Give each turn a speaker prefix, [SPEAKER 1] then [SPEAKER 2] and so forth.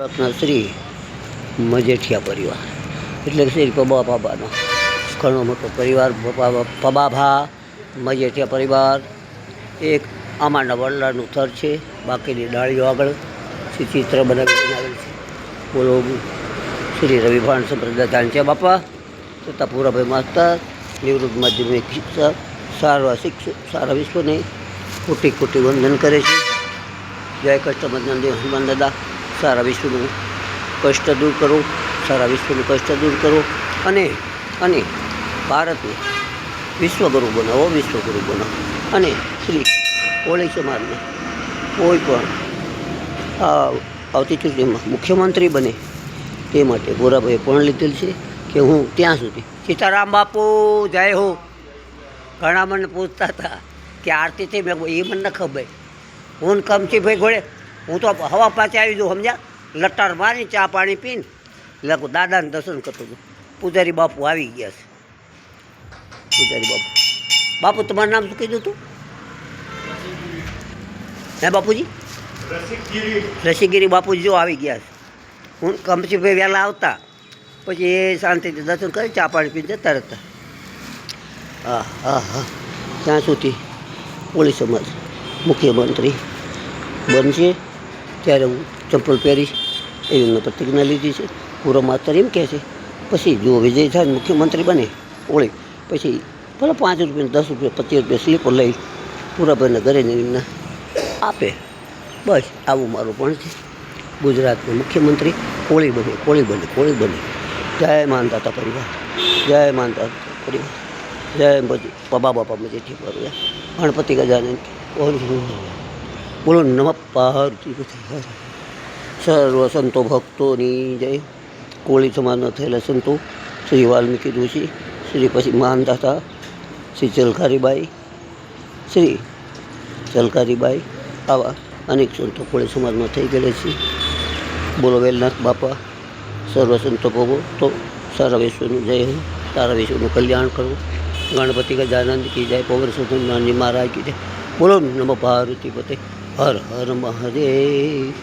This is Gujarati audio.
[SPEAKER 1] આપણા શ્રી મજેઠિયા પરિવાર એટલે શ્રી પબા બાબાનો ઘણો મોટો પરિવાર. પબાભા મજેઠિયા પરિવાર એક આમાંના વડલાનું થર છે. બાકીની ડાળીઓ આગળ ચિત્ર બનાવીને આવેલ છે. બોલો શ્રી રવિભાણ સંપ્રદાય ધાણચા બાપા તથા પૂરાભાઈ માસ્તર નિવૃત્ત માધ્યમિક શિક્ષક સારા વિશ્વને કોટી કોટી વંદન કરે છે. જય કષ્ટભંજન દેવ હનુમાન દાદા. સારા વિશ્વનું કષ્ટ દૂર કરો, સારા વિશ્વનું કષ્ટ દૂર કરો અને ભારતને વિશ્વગુરુ બનાવો, વિશ્વગુરુ બનાવો. અને શ્રી કોળી સમાજને કોઈ પણ આવતી ચૂંટણીમાં મુખ્યમંત્રી બને તે માટે ગોરાભાઈએ પણ લીધેલ છે કે હું ત્યાં સુધી સીતારામ બાપુ જય હો. ઘણા મને પૂછતા હતા કે આરતીથી મેં એ મને ન ખબર. હું કમથી ભાઈ ઘોડે હું તો હવા પાછી આવી જાઉં, સમજ્યા? લટાર મારી ચા પાણી પીને એટલે દાદાને દર્શન કરતો હતો. પૂજારી બાપુ આવી ગયા છે. પૂજારી બાપુ તમારું નામ શું કીધું હતું? હે બાપુજી? રસીગીરી બાપુજી જો આવી ગયા છે. હું કમસીભાઈ વહેલા આવતા પછી એ શાંતિથી દર્શન કરી ચા પાણી પીને જતા રહેતા. હા હા હા. ત્યાં સુધી કોળી સમાજ મુખ્યમંત્રી બનશે ત્યારે હું ચંપલ પહેરીશ એવી મેં પ્રતિજ્ઞા લીધી છે. પૂરો માસ્તર એમ કહે છે પછી જો વિજય થાય મુખ્યમંત્રી બને ઓળી પછી ભલે 5 રૂપિયા 10 રૂપિયા 25 રૂપિયા સ્લીપર લઈ પૂરાભાઈને ઘરે એમને આપે. બસ આવું મારું પણ છે. ગુજરાતનો મુખ્યમંત્રી કોળી બને, કોળી બને, કોળી બને. જય માનદાતા પરિવાર, જય માનદાતા પરિવાર, જય પબા બાપા મજેઠિયા પરિવાર. ગણપતિ ગજાનન બોલો નમઃ પાર્વતી. સર્વ સંતો ભક્તોની જય. કોળી સમાજના થયેલા સંતો શ્રી વાલ્મીકી ઋષિ, શ્રી પછી માનદાતા શ્રી ચલકારીબાઈ આવા અનેક સંતો કોળી સમાજમાં થઈ ગયેલા છે. બોલો વેલનાથ બાપા. સર્વ સંતો ભોગો તો સારા વિશ્વનું જય હો, સારા વિશ્વનું કલ્યાણ કરવું. ગણપતિ ગજાનંદ કી જય, પવન સુધનજી મહારાજ કી જય. બોલો નમઃ પાર્વતી પતે. હર હર મહાદેવ.